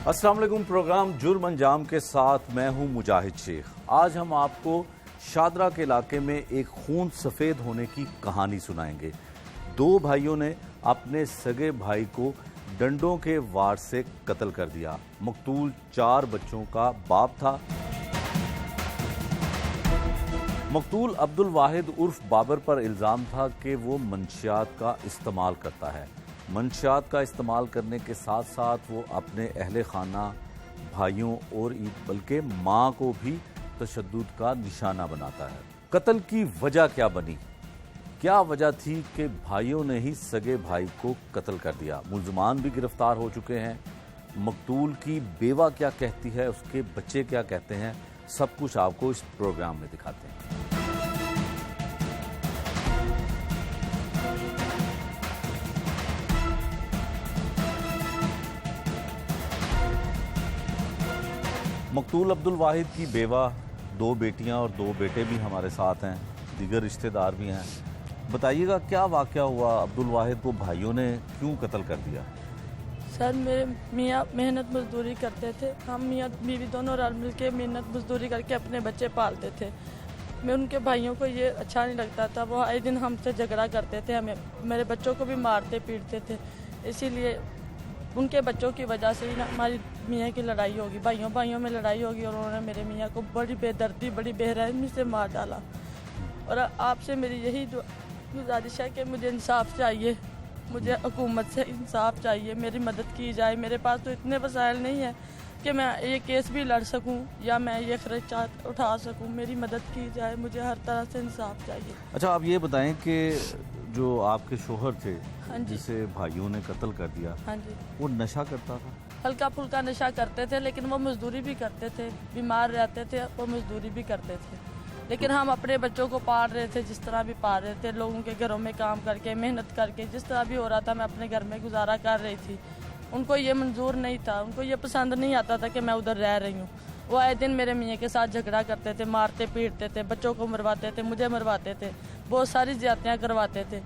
अस्सलाम वालेकुम। प्रोग्राम जुर्म अंजाम के साथ मैं हूं मुजाहिद शेख। आज हम आपको शादरा के इलाके में एक खून सफ़ेद होने की कहानी सुनाएंगे। दो भाइयों ने अपने सगे भाई को डंडों के वार से कत्ल कर दिया। मकतूल 4 बच्चों का बाप था। मकतूल अब्दुल वाहिद उर्फ बाबर पर इल्ज़ाम था कि वो मंशियात का इस्तेमाल करता है। मंशियात का इस्तेमाल करने के साथ साथ वो अपने अहले खाना, भाइयों और बल्कि माँ को भी तशद्दुद का निशाना बनाता है। कत्ल की वजह क्या बनी? क्या वजह थी कि भाइयों ने ही सगे भाई को कत्ल कर दिया? मुल्ज़िमान भी गिरफ्तार हो चुके हैं। मकतूल की बेवा क्या कहती है, उसके बच्चे क्या कहते हैं, सब कुछ आपको इस प्रोग्राम में दिखाते हैं। मकतूल अब्दुल वाहिद की बेवा, 2 बेटियां और 2 बेटे भी हमारे साथ हैं, दीगर रिश्तेदार भी हैं। बताइएगा क्या वाक़या हुआ? अब्दुल वाहिद को भाइयों ने क्यों कत्ल कर दिया? सर, मेरे मियाँ मेहनत मजदूरी करते थे। हम मियाँ बीवी दोनों रल मिल के मेहनत मजदूरी करके अपने बच्चे पालते थे। मैं उनके भाइयों को ये अच्छा नहीं लगता था। वो आए दिन हमसे झगड़ा करते थे, हमें मेरे बच्चों को भी मारते पीटते थे। इसीलिए उनके बच्चों की वजह से ही ना हमारी मियाँ की लड़ाई होगी, भाइयों में लड़ाई होगी और उन्होंने मेरे मियाँ को बड़ी बेदर्दी, बड़ी बेरहमी से मार डाला। और आपसे मेरी यही गुजारिश है कि मुझे इंसाफ चाहिए, मुझे हुकूमत से इंसाफ चाहिए, मेरी मदद की जाए। मेरे पास तो इतने वसाइल नहीं है कि मैं ये केस भी लड़ सकूं या मैं ये खर्चात उठा सकूं। मेरी मदद की जाए, मुझे हर तरह से इंसाफ चाहिए। अच्छा, आप ये बताएं कि जो आपके शोहर थे, हाँ जी, जिसे भाइयों ने कत्ल कर दिया, हाँ जी, वो नशा करता था? हल्का फुल्का नशा करते थे, लेकिन वो मजदूरी भी करते थे। बीमार रहते थे, वो मजदूरी भी करते थे। लेकिन हम अपने बच्चों को पाल रहे थे, जिस तरह भी पाल रहे थे, लोगों के घरों में काम करके, मेहनत करके, जिस तरह भी हो रहा था मैं अपने घर में गुजारा कर रही थी। उनको ये मंजूर नहीं था, उनको ये पसंद नहीं आता था कि मैं उधर रह रही हूँ। वो आए दिन मेरे मियाँ के साथ झगड़ा करते थे, मारते पीटते थे, बच्चों को मरवाते थे, मुझे मरवाते थे, बहुत सारी ज्यादतियाँ करवाते थे।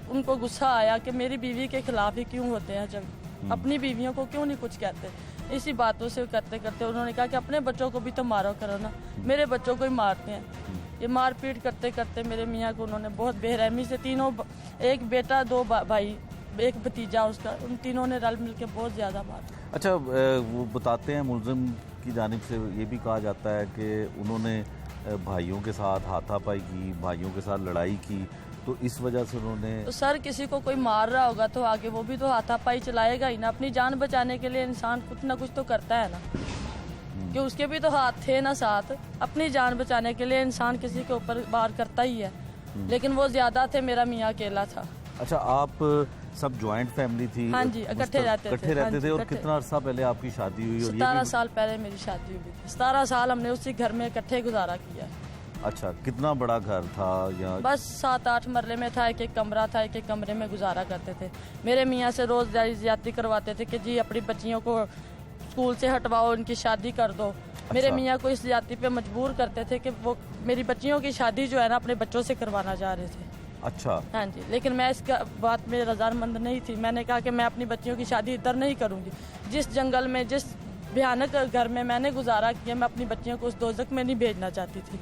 उनको गुस्सा आया कि मेरी बीवी के खिलाफ ही क्यों होते हैं, जब अपनी बीवियों को क्यों नहीं कुछ कहते। इसी बातों से करते करते उन्होंने कहा कि अपने बच्चों को भी तो मारो करो ना, मेरे बच्चों को ही मारते हैं। ये मार पीट करते करते मेरे मियाँ को उन्होंने बहुत बेरहमी से, तीनों, एक बेटा 2 भाई, एक भतीजा उसका, उन तीनों ने रल मिल के बहुत ज़्यादा मारा। अच्छा, वो बताते हैं मुलजिम की जानिब से ये भी कहा जाता है कि उन्होंने भाइयों के साथ हाथापाई की, भाइयों के साथ लड़ाई की, तो इस वजह से उन्होंने। तो सर, किसी को कोई मार रहा होगा तो आगे वो भी तो हाथापाई चलाएगा ही ना। अपनी जान बचाने के लिए इंसान कुछ ना कुछ तो करता है ना, कि उसके भी तो हाथ थे ना साथ। अपनी जान बचाने के लिए इंसान किसी के ऊपर वार करता ही है, लेकिन वो ज्यादा थे, मेरा मियाँ अकेला था। अच्छा, आप सब जॉइंट फैमिली थी? हाँ जी, इकट्ठे रहते थे। और कितना अर्सा पहले आपकी शादी हुई? 17 साल पहले मेरी शादी हुई थी। 17 साल हमने उसी घर में इकट्ठे गुजारा किया। अच्छा, कितना बड़ा घर था? या बस 7-8 मरले में था, एक कमरा था, एक कमरे में गुजारा करते थे। मेरे मियाँ से रोज ज्यादती करवाते थे कि जी अपनी बच्चियों को स्कूल से हटवाओ, इनकी शादी कर दो। अच्छा। मेरे मियाँ को इस जाति पे मजबूर करते थे कि वो मेरी बच्चियों की शादी जो है ना अपने बच्चों से करवाना चाह रहे थे। अच्छा। हाँ जी, लेकिन मैं इस बात में रजामंद नहीं थी। मैंने कहा कि मैं अपनी बच्चियों की शादी इधर नहीं करूँगी। जिस जंगल में, जिस भयानक घर में मैंने गुजारा किया, मैं अपनी बच्चियों को उस दोजख में नहीं भेजना चाहती थी।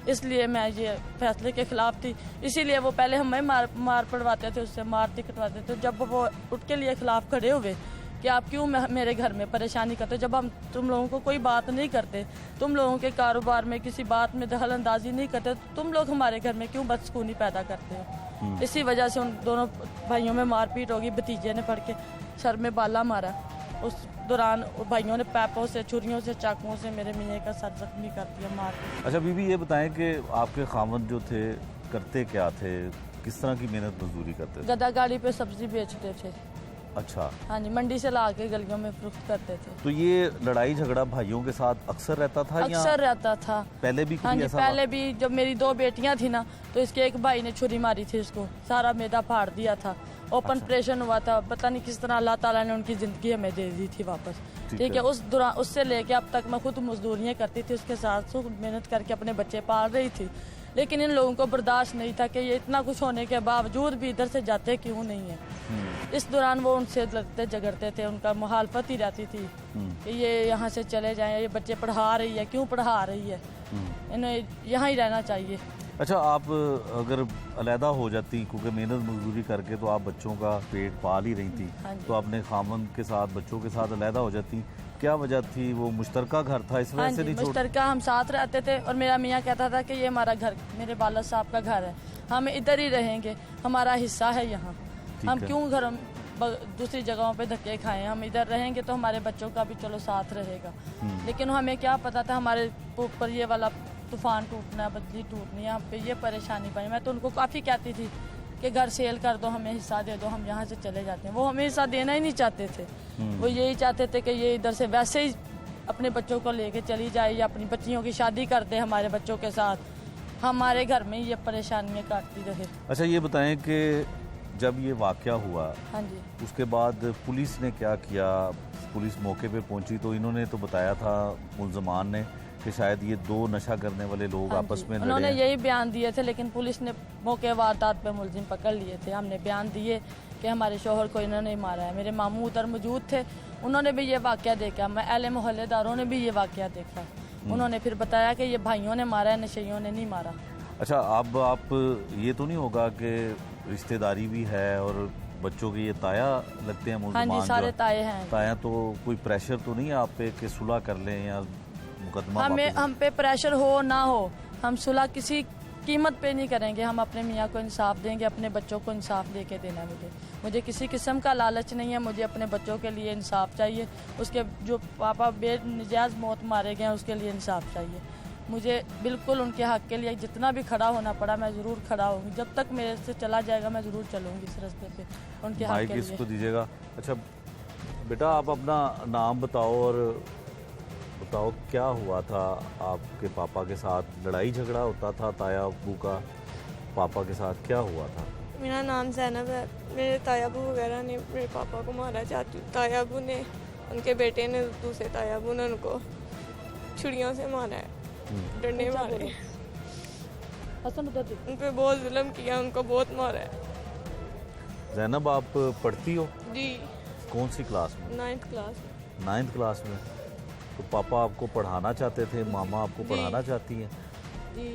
इसलिए मैं ये फैसले के खिलाफ थी। इसीलिए वो पहले हमें मार पड़वाते थे, उससे मारते कटवाते थे। जब वो उठ के लिए खिलाफ खड़े हुए कि आप क्यों मेरे घर में परेशानी करते हो, जब हम तुम लोगों को कोई बात नहीं करते, तुम लोगों के कारोबार में किसी बात में दखल अंदाजी नहीं करते, तुम लोग हमारे घर में क्यों बदसकूनी पैदा करते हो। इसी वजह से उन दोनों भाइयों में मारपीट होगी। भतीजे ने पड़ के सर में बाला मारा। उस दौरान भाइयों ने पैपों से, छुरियों से, चाकुओं से मेरे मियाँ का सर जख्मी कर दिया, मार। अच्छा बीबी, ये बताएं कि आपके खामद जो थे करते क्या थे, किस तरह की मेहनत मजदूरी करते थे? गदा गाड़ी पे सब्जी बेचते थे। अच्छा। हाँ जी, मंडी से ला के गलियों में फरोख्त करते थे। तो ये लड़ाई झगड़ा भाइयों के साथ अक्सर रहता था? अक्सर रहता था। पहले भी हाँ जी, ऐसा? पहले भी जब मेरी 2 बेटियां थी ना, तो इसके एक भाई ने छुरी मारी थी, इसको सारा मैदा फाड़ दिया था। ओपन ऑपरेशन हुआ था। पता नहीं किस तरह अल्लाह ताला ने उनकी ज़िंदगी हमें दे दी थी वापस। ठीक है, उस दौरान उससे लेके अब तक मैं खुद मजदूरियाँ करती थी, उसके साथ मेहनत करके अपने बच्चे पाल रही थी। लेकिन इन लोगों को बर्दाश्त नहीं था कि ये इतना कुछ होने के बावजूद भी इधर से जाते क्यों नहीं है। इस दौरान वो उनसे लड़ते झगड़ते थे, उनका मुखालफत ही रहती थी कि ये यहाँ से चले जाएं, ये बच्चे पढ़ा रही है, क्यों पढ़ा रही है, इन्हें यहाँ ही रहना चाहिए। अच्छा, आप अगर अलहदा हो जाती, क्योंकि मेहनत मजदूरी करके तो आप बच्चों का पेट पाल ही रही थी, तो अपने खामन के साथ बच्चों के साथ अलहदा हो जाती, क्या वजह थी? वो मुश्तरका घर था, इस वजह से नहीं छोड़? मुश्तरका हम साथ रहते थे और मेरा मियाँ कहता था कि ये हमारा घर, मेरे वालिद साहब का घर है, हम इधर ही रहेंगे, हमारा हिस्सा है यहाँ, हम क्यों घर दूसरी जगहों पे धक्के खाएं, हम इधर रहेंगे तो हमारे बच्चों का भी चलो साथ रहेगा। लेकिन हमें क्या पता था हमारे ऊपर ये वाला तूफान टूटना, बदली टूटनी, यहाँ पे ये परेशानी बनी। मैं तो उनको काफ़ी कहती थी कि घर सेल कर दो, हमें हिस्सा दे दो, हम यहाँ से चले जाते हैं। वो हमें हिस्सा देना ही नहीं चाहते थे, वो यही चाहते थे कि ये इधर से वैसे ही अपने बच्चों को लेके चली जाए या अपनी बच्चियों की शादी कर दे हमारे बच्चों के साथ, हमारे घर में ये परेशानियाँ काटती रहे। अच्छा, ये बताएं कि जब ये वाकया हुआ, हाँ जी, उसके बाद पुलिस ने क्या किया? पुलिस मौके पे पहुंची तो इन्होंने तो बताया था मुल्ज़मान ने कि शायद ये दो नशा करने वाले लोग आपस में लड़े। उन्होंने यही बयान दिए थे, लेकिन पुलिस ने मौके वारदात पे मुलजिम पकड़ लिए थे। हमने बयान दिए कि हमारे शोहर को इन्होंने मारा है। मेरे मामू उधर मौजूद थे, उन्होंने भी ये वाकया देखा, मैं अहले मोहल्लेदारों ने भी ये वाकया देखा। उन्होंने फिर बताया कि ये भाइयों ने मारा है, नशेइयों ने नहीं मारा। अच्छा, अब आप ये तो नहीं होगा कि रिश्तेदारी भी है और बच्चों के ये ताया लगते हैं मुल्ज़मान? हाँ जी, सारे ताए हैं। ताया, तो कोई प्रेशर तो नहीं है आप पे कि सुलह कर लें या मुकदमा? हम पे प्रेशर हो ना हो, हम सुलह किसी कीमत पे नहीं करेंगे। हम अपने मियाँ को इंसाफ देंगे, अपने बच्चों को इंसाफ दे के देना है मुझे किसी किस्म का लालच नहीं है। मुझे अपने बच्चों के लिए इंसाफ चाहिए, उसके जो पापा बेनजायज़ मौत मारे गए हैं उसके लिए इंसाफ चाहिए। मुझे बिल्कुल उनके हक के लिए जितना भी खड़ा होना पड़ा मैं ज़रूर खड़ा होंगी, जब तक मेरे से चला जाएगा मैं ज़रूर चलूँगी इस रास्ते पे उनके हक के लिए। इसको दीजिएगा। अच्छा बेटा, आप अपना नाम बताओ और बताओ क्या हुआ था आपके पापा के साथ? लड़ाई झगड़ा होता था ताया अब्बू का पापा के साथ, क्या हुआ था? मेरा नाम ज़ैनब है। मेरे ताया अब्बू वगैरह ने मेरे पापा को मारा, चाचू ताया अब्बू ने, उनके बेटे ने, दूसरे ताया अब्बू ने उनको छुरियों से मारा है, डंडे मारे, उन पे बहुत जुल्म किया, उनको बहुत मारा है। ज़ैनब, आप पढ़ती हो? जी। कौन सी क्लास में? 9th class. 9th क्लास में। तो पापा आपको पढ़ाना चाहते थे, मामा आपको पढ़ाना चाहती हैं? जी।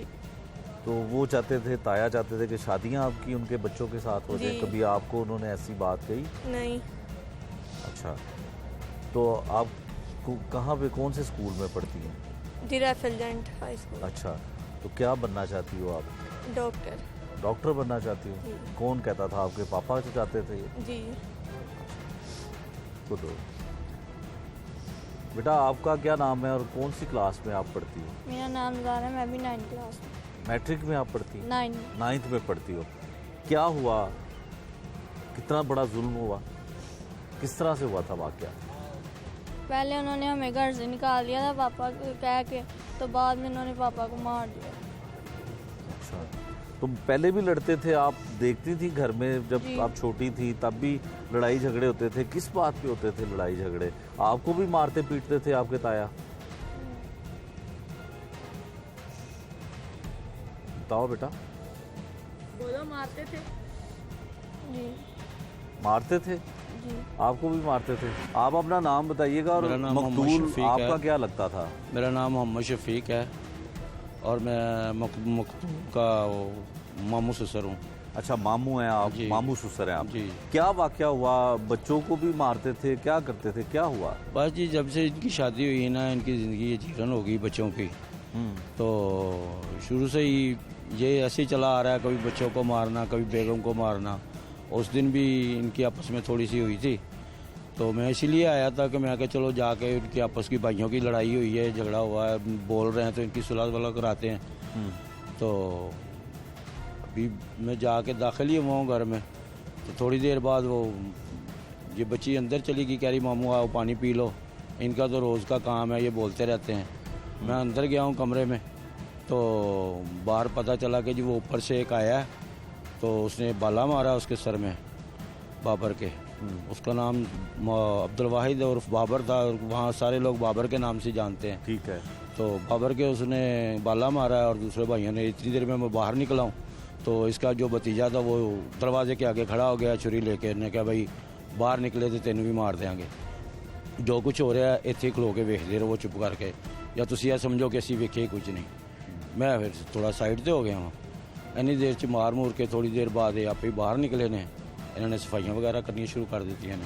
तो वो चाहते थे, ताया चाहते थे कि शादियां आपकी उनके बच्चों के साथ हो जाए। कभी आपको उन्होंने ऐसी बात कही? नहीं। अच्छा, तो आप कहाँ पे, कौन से स्कूल में पढ़ती हैं? दी रेफिलेंट हाई स्कूल। अच्छा, तो क्या बनना चाहती हो आप? डॉक्टर। डॉक्टर बनना चाहती हो? कौन कहता था? आपके पापा जो चाहते थे? जी। तो बेटा, आपका क्या नाम है और कौन सी क्लास में आप पढ़ती हो? मेरा नाम ज़ारा है, मैं भी 9th क्लास में। मैट्रिक में आप पढ़ती हो? 9th में पढ़ती हो। क्या हुआ, कितना बड़ा जुल्म हुआ, किस तरह से हुआ था वाकया? पहले उन्होंने हमें घर से निकाल दिया था पापा को कह के, तो बाद में उन्होंने पापा को मार दिया। अच्छा, तो पहले भी लड़ते थे? आप देखती थी घर में जब आप छोटी थी तब भी लड़ाई झगड़े होते थे? किस बात पे होते थे लड़ाई झगड़े? आपको भी मारते पीटते थे आपके ताया? बताओ बेटा। बोलो, मारते थे? जी। मारते थे? जी। आपको भी मारते थे? आप अपना नाम बताइएगा। और मकतूल आपका क्या लगता था? मेरा नाम मोहम्मद शफीक है और मैं मकतूल का मामू ससुर हूँ। अच्छा, मामू हैं आप? मामू ससुर हैं आप जी। क्या वाकया हुआ? बच्चों को भी मारते थे, क्या करते थे, क्या हुआ? बस जी, जब से इनकी शादी हुई ना, इनकी ज़िंदगी ये जीवन हो गई बच्चों की। तो शुरू से ही ये ऐसे ही चला आ रहा है, कभी बच्चों को मारना, कभी बेगम को मारना। उस दिन भी इनकी आपस में थोड़ी सी हुई थी, तो मैं इसीलिए आया था कि मैं चलो जाके उनकी आपस की भाइयों की लड़ाई हुई है, झगड़ा हुआ है, बोल रहे हैं, तो इनकी सुलह वलह कराते हैं। तो अभी मैं जाके दाखिल ही हुआ हूँ घर में, तो थोड़ी देर बाद वो ये बच्ची अंदर चली गई, कह रही मामू आओ पानी पी लो। इनका तो रोज़ का काम है, ये बोलते रहते हैं। मैं अंदर गया हूँ कमरे में, तो बाहर पता चला कि जी वो ऊपर से एक आया है, तो उसने बाला मारा उसके सर में, बाबर के। उसका नाम अब्दुल वाहिद और बाबर था, वहाँ सारे लोग बाबर के नाम से जानते हैं। ठीक है। तो बाबर के उसने बाला मारा है और दूसरे भाइयों ने, इतनी देर में मैं बाहर निकला हूँ तो इसका जो भतीजा था वो दरवाजे के आगे खड़ा हो गया छुरी लेके, ने कहा भाई बाहर निकले तो तेन भी मार देंगे, जो कुछ हो रहा है इत्थे खलो के वेखते रहो चुप करके, या तुम यह समझो कि असी वेखे कुछ नहीं। मैं फिर थोड़ा साइड से हो गया वहाँ, इन्नी देर च मार मूर के थोड़ी देर बाद आप ही बाहर निकले ने, इन्होंने सफाइयाँ वगैरह करनी शुरू कर दी हैं।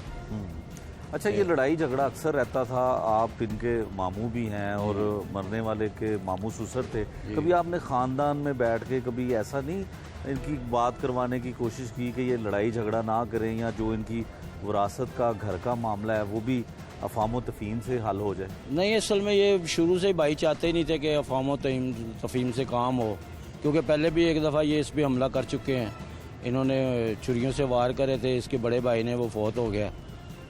अच्छा, ये लड़ाई झगड़ा अक्सर रहता था, आप इनके मामू भी हैं और मरने वाले के मामू ससुर थे, कभी आपने ख़ानदान में बैठ के कभी ऐसा नहीं इनकी बात करवाने की कोशिश की कि ये लड़ाई झगड़ा ना करें, या जो इनकी विरासत का घर का मामला है वो भी अफाम तफहीम से हल हो जाए? नहीं, असल में ये शुरू से भाई चाहते ही नहीं थे कि अफाम तफहीम से काम हो, क्योंकि पहले भी एक दफ़ा ये इस पर हमला कर चुके हैं, इन्होंने छुरियों से वार करे थे, इसके बड़े भाई ने वो फौत हो गया,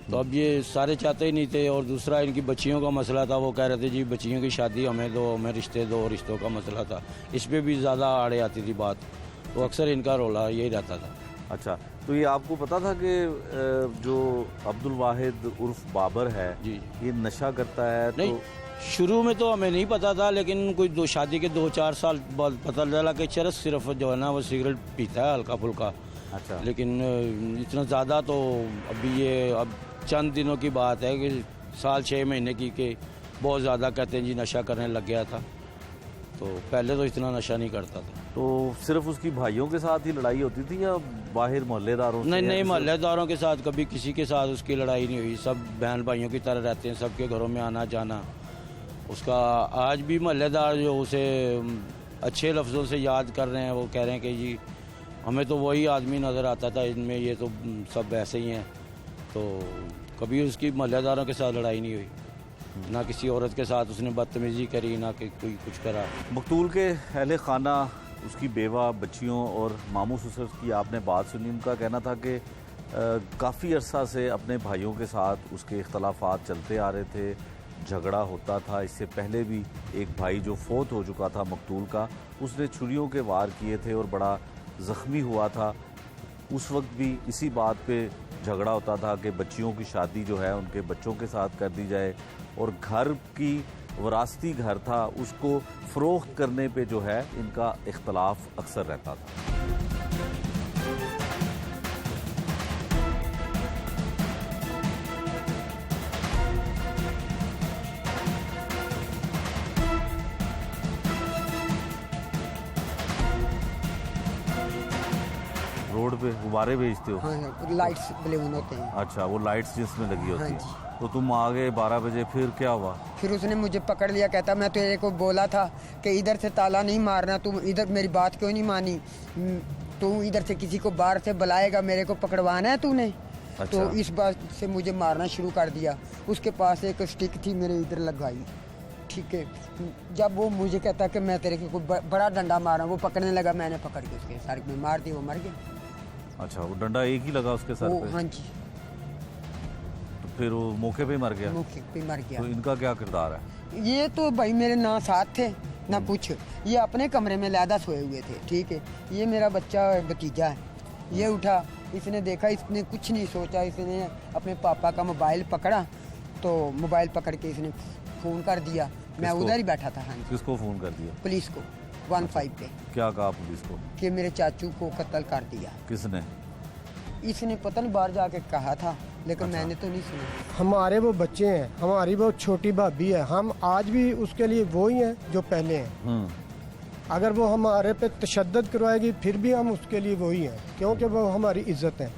तो अब ये सारे चाहते ही नहीं थे। और दूसरा इनकी बच्चियों का मसला था, वो कह रहे थे जी बच्चियों की शादी हमें दो, हमें रिश्ते दो, रिश्तों का मसला था, इस पर भी ज़्यादा आड़े आती थी बात, तो अक्सर इनका रोला यही रहता था। अच्छा, तो ये आपको पता था कि जो अब्दुल वाहिद उर्फ बाबर है जी ये नशा करता है? नहीं, तो शुरू में तो हमें नहीं पता था, लेकिन कोई शादी के 2-4 साल बाद पता चला कि चरस सिर्फ जो है ना वो सिगरेट पीता है हल्का फुल्का। अच्छा, लेकिन इतना ज़्यादा तो अभी ये अब चंद दिनों की बात है कि साल 6 महीने की कि बहुत ज़्यादा कहते हैं जी नशा करने लग गया था, तो पहले तो इतना नशा नहीं करता था। तो सिर्फ उसकी भाइयों के साथ ही लड़ाई होती थी या बाहर मोहल्लेदारों से? नहीं, मोहल्लेदारों के साथ कभी किसी के साथ उसकी लड़ाई नहीं हुई, सब बहन भाइयों की तरह रहते हैं, सबके घरों में आना जाना। उसका आज भी मोहल्लेदार जो उसे अच्छे लफ्ज़ों से याद कर रहे हैं, वो कह रहे हैं कि जी हमें तो वही आदमी नज़र आता था, इनमें ये तो सब वैसे ही हैं, तो कभी उसकी मोहल्लेदारों के साथ लड़ाई नहीं हुई, ना किसी औरत के साथ उसने बदतमीज़ी करी, ना कि कोई कुछ करा। मकतूल के अहले खाना, उसकी बेवा, बच्चियों और मामू ससुर की आपने बात सुनी, उनका कहना था कि काफ़ी अरसा से अपने भाइयों के साथ उसके इख्तलाफात चलते आ रहे थे, झगड़ा होता था। इससे पहले भी एक भाई जो फौत हो चुका था मकतूल का, उसने छुरियों के वार किए थे और बड़ा ज़ख्मी हुआ था। उस वक्त भी इसी बात पे झगड़ा होता था कि बच्चियों की शादी जो है उनके बच्चों के साथ कर दी जाए, और घर की वरासती घर था उसको फ़रोख्त करने पे जो है इनका इख्तलाफ अक्सर रहता था। रोड पे गुब्बारे भेजते हो? हाँ, लाइट्स बलून होते हैं। अच्छा, वो लाइट्स जिसमें लगी होती हाँ है। जी। तो तुम आ गए 12 बजे, फिर क्या हुआ? फिर उसने मुझे पकड़ लिया, कहता मैं तेरे को बोला था कि इधर से ताला नहीं मारना, तुम इधर मेरी बात क्यों नहीं मानी, तू इधर से किसी को बाहर से बुलाएगा, मेरे को पकड़वाना है तूने। अच्छा। तो इस बात से मुझे मारना शुरू कर दिया। उसके पास एक स्टिक थी, मेरे इधर लगाई, ठीक है। जब वो मुझे कहता कि मैं तेरे को बड़ा डंडा मारा, वो पकड़ने लगा, मैंने पकड़ के उसके सर में मार दी, वो मर गया। अच्छा, वो डंडा एक ही लगा उसके सर पे? हाँ जी। तो फिर वो मौके पे मर गया? मौके पे मर गया। तो इनका क्या किरदार है? ये तो भाई मेरे ना साथ थे ना कुछ, ये अपने कमरे में लैदा सोए हुए थे, ठीक है। ये मेरा बच्चा भतीजा है, ये उठा, इसने देखा, इसने कुछ नहीं सोचा, इसने अपने पापा का मोबाइल पकड़ा, तो मोबाइल पकड़ के इसने फ़ोन कर दिया। मैं किसको? उधर ही बैठा था। हाँ जी। किसको फ़ोन कर दिया? पुलिस को, 15 पे। क्या कहा पुलिस को? कि मेरे चाचू को कत्ल कर दिया। किसने? इसने पता नहीं बाहर जाके कहा था, लेकिन अच्छा। मैंने तो नहीं सुना। हमारे वो बच्चे हैं, हमारी वो छोटी भाभी है, हम आज भी उसके लिए वो ही हैं जो पहले हैं। अगर वो हमारे पे तशद्दुद करवाएगी फिर भी हम उसके लिए वही हैं, क्योंकि वो हमारी इज्जत है।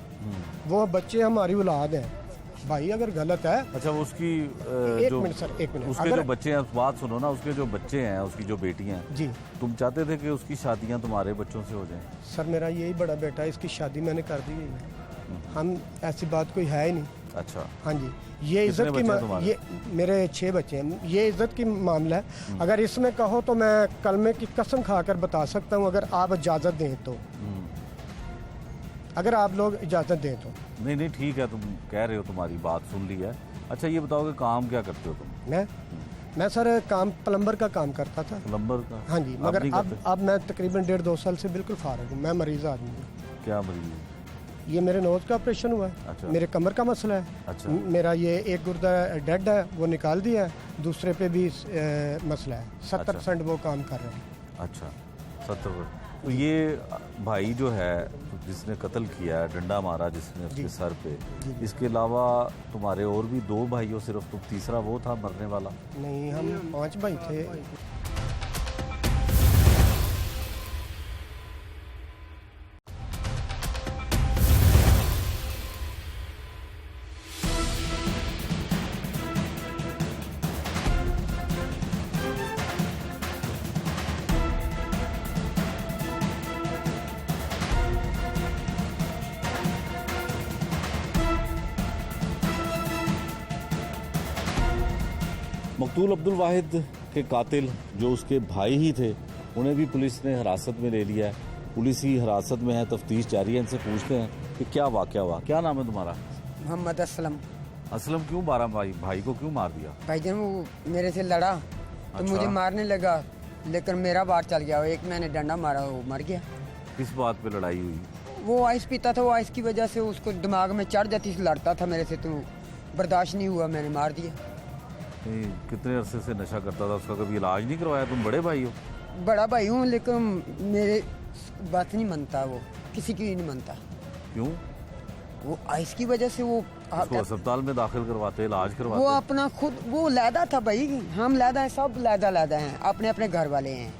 वो बच्चे हमारी औलाद हैं। भाई अगर गलत है। अच्छा, वो उसकी एक जो मिनट सर, एक मिनट। उसके जो बच्चे हैं, बात सुनो ना, उसके जो बच्चे हैं, उसकी जो बेटियां हैं, जी तुम चाहते थे कि उसकी शादियां तुम्हारे बच्चों से हो जाएं? सर, मेरा यही बड़ा बेटा है, इसकी शादी मैंने कर दी है। हम ऐसी बात कोई है ही नहीं। अच्छा, हाँ जी, ये इज्जत कितने की बच्चे हैं तुम्हारे? ये मेरे 6 बच्चे हैं। ये इज्जत की मामला है। अगर इसमें कहो तो मैं कलमे की कसम खाकर बता सकता हूँ, अगर आप इजाज़त दें तो, अगर आप लोग इजाज़त दें तो। नहीं नहीं, ठीक है, तुम कह रहे हो, तुम्हारी बात सुन ली है। अच्छा, ये बताओ कि काम क्या करते हो तुम? मैं सर काम प्लम्बर का काम करता था। प्लम्बर का? हाँ जी, आप मगर नहीं करते? अब मैं तकरीबन 1.5-2 साल से बिल्कुल फारिग हूँ। मैं मरीज़ आदमी हूँ। क्या मरीज? ये मेरे नोज का ऑपरेशन हुआ है, अच्छा। मेरे कमर का मसला है, अच्छा। मेरा ये एक गुर्दा डेड है वो निकाल दिया है, दूसरे पे भी मसला है, 70% वो काम कर रहे हैं। अच्छा 70। तो ये भाई जो है जिसने कत्ल किया है, डंडा मारा जिसने उसके सर पे, इसके अलावा तुम्हारे और भी 2 भाई हो सिर्फ, तुम तीसरा वो था मरने वाला? नहीं, हम 5 भाई थे। मकतूल अब्दुल वाहिद के कातिल जो उसके भाई ही थे, उन्हें भी पुलिस ने हिरासत में ले लिया है। पुलिस ही हिरासत में है, तफ्तीश जारी है। इनसे पूछते हैं कि क्या वाकया हुआ। क्या नाम है तुम्हारा? मोहम्मद असलम। असलम, क्यों मारा भाई को, क्यों मार दिया? भाईजान वो मेरे से लड़ा तो मुझे मारने लगा, लेकिन मेरा बार चल गया। एक मैंने डंडा मारा, वो मर गया। किस बात पे लड़ाई हुई? वो आइस पीता था, वो आइस की वजह से उसको दिमाग में चढ़ जाती, लड़ता था मेरे से, तो बर्दाश्त नहीं हुआ, मैंने मार दिया। कितने अरसे से नशा करता था? उसका कभी इलाज नहीं करवाया? तुम बड़े भाई हो? बड़ा भाई हूँ, लेकिन मेरे बात नहीं मानता, वो किसी की नहीं मानता। क्यों? वो आइस की वजह से वो उसको अस्पताल में दाखिल करवाते, इलाज वो करवाते? अपना खुद वो लैदा था भाई, हम लैदा है, सब लैदा हैं, अपने अपने घर वाले हैं।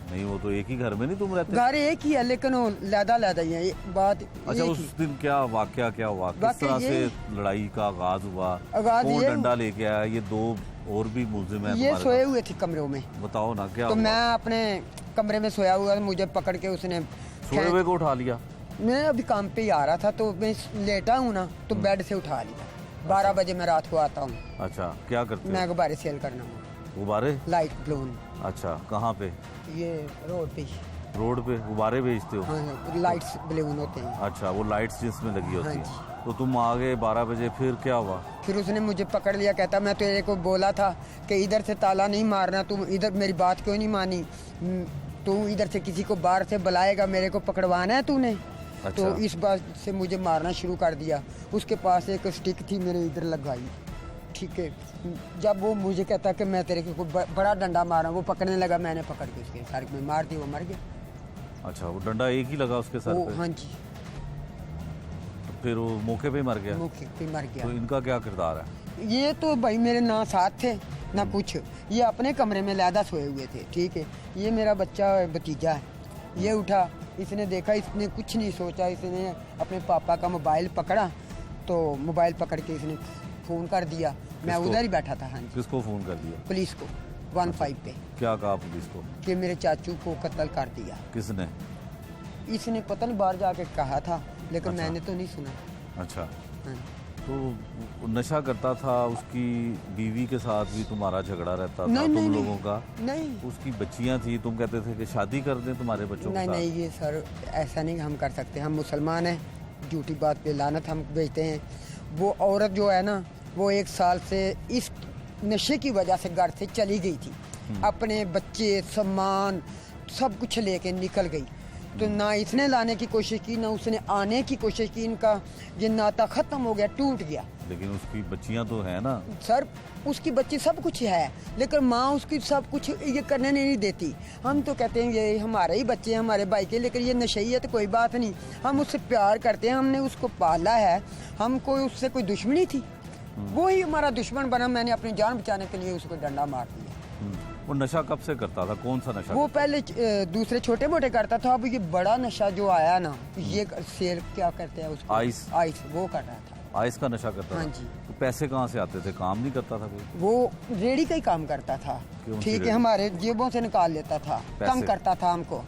नहीं, वो तो एक ही घर में नहीं तुम रहते? घर एक ही है, लेकिन वो लैदा ही है। ये बात अच्छा, उस दिन क्या वाकया क्या हुआ? किस तरह से लड़ाई का आगाज हुआ? कौन डंडा लेके आया? ये 2 और भी मुलजिम है? ये सोए हुए थे कमरों में। बताओ ना क्या तो हुआ? मैं अपने कमरे में सोया हुआ, मुझे पकड़ के उसने सोए हुए को उठा लिया? मैं अभी काम पे ही आ रहा था, तो मैं लेटा हूँ ना, तो बेड से उठा लिया। 12 बजे मैं रात को आता हूँ। अच्छा, क्या करते मैं गुब्बारे सेल करना हूँ। गुब्बारे? लाइट ब्लून। अच्छा, कहाँ पे? ये रोड पे। रोड पे गुब्बारे बेचते हो? हाँ, लाइट्स ब्लून होते हैं। अच्छा, वो लाइट्स जिसमें लगी होती हाँ है। तो तुम आ गए 12 बजे, फिर क्या हुआ? फिर उसने मुझे पकड़ लिया, कहता मैं तेरे को बोला था कि इधर से ताला नहीं मारना, तुम इधर मेरी बात क्यों नहीं मानी? तू इधर से किसी को बाहर से बुलाएगा, मेरे को पकड़वाना है तूने। अच्छा। तो इस बात से मुझे मारना शुरू कर दिया। उसके पास एक स्टिक थी, मेरे इधर लगाई, ठीक है। जब वो मुझे कहता कि मैं तेरे को बड़ा डंडा मारा, वो पकड़ने लगा, मैंने पकड़ के उसके सर में मार दी, वो मर गया। अच्छा, वो डंडा एक ही लगा उसके सर पे? हाँ जी। तो फिर वो मौके पे मर गया? मौके पे मर गया। तो इनका क्या किरदार है? ये तो भाई मेरे ना साथ थे ना कुछ, ये अपने कमरे में लैदा सोए हुए थे, ठीक है। ये मेरा बच्चा भतीजा है, ये उठा, इसने देखा, इसने कुछ नहीं सोचा, इसने अपने पापा का मोबाइल पकड़ा, तो मोबाइल पकड़ के इसने फ़ोन कर दिया। मैं उधर ही बैठा था। हाँ जी। किसको फ़ोन कर दिया? पुलिस को, 15 पे। क्या कहा पुलिस को? कि मेरे चाचू को कत्ल कर दिया। किसने? इसने पता नहीं बाहर जाके कहा था, लेकिन अच्छा। मैंने तो नहीं सुना। अच्छा, हाँ। तो नशा करता था, उसकी बीवी के साथ भी तुम्हारा झगड़ा रहता था? नहीं, तुम नहीं, लोगों का? नहीं उसकी बच्चियां थी, तुम कहते थे कि शादी कर दें तुम्हारे बच्चों के नहीं साथ? नहीं, ये सर ऐसा नहीं हम कर सकते, हम मुसलमान हैं, झूठी बात पे लानत हम भेजते हैं। वो औरत जो है ना, वो 1 साल से इस नशे की वजह से घर से चली गई थी, अपने बच्चे सामान सब कुछ लेके निकल गई। तो ना इसने लाने की कोशिश की, ना उसने आने की कोशिश की, इनका ये नाता ख़त्म हो गया, टूट गया। लेकिन उसकी बच्चियां तो हैं ना? सर उसकी बच्ची सब कुछ है, लेकिन माँ उसकी सब कुछ ये करने नहीं देती। हम तो कहते हैं ये हमारे ही बच्चे हैं, हमारे भाई के, लेकिन ये नशई है तो कोई बात नहीं, हम उससे प्यार करते हैं, हमने उसको पाला है, हमको उससे कोई दुश्मनी थी, वो ही हमारा दुश्मन बना। मैंने अपनी जान बचाने के लिए उसको डंडा मार दिया। वो नशा कब से करता था? कौन सा नशा? वो पहले दूसरे छोटे मोटे करता था, अब ये बड़ा नशा जो आया ना, ये सेल क्या करते हैं उसको, आइस? आइस वो कर रहा था। आइस का नशा करता हाँ था? जी। तो पैसे कहाँ से आते थे? काम नहीं करता था कोई? वो रेडी का ही काम करता था, क्यों सी ठीक है, रेहड़ी? हमारे जेबों से निकाल लेता था, पैसे? तंग करता था हमको,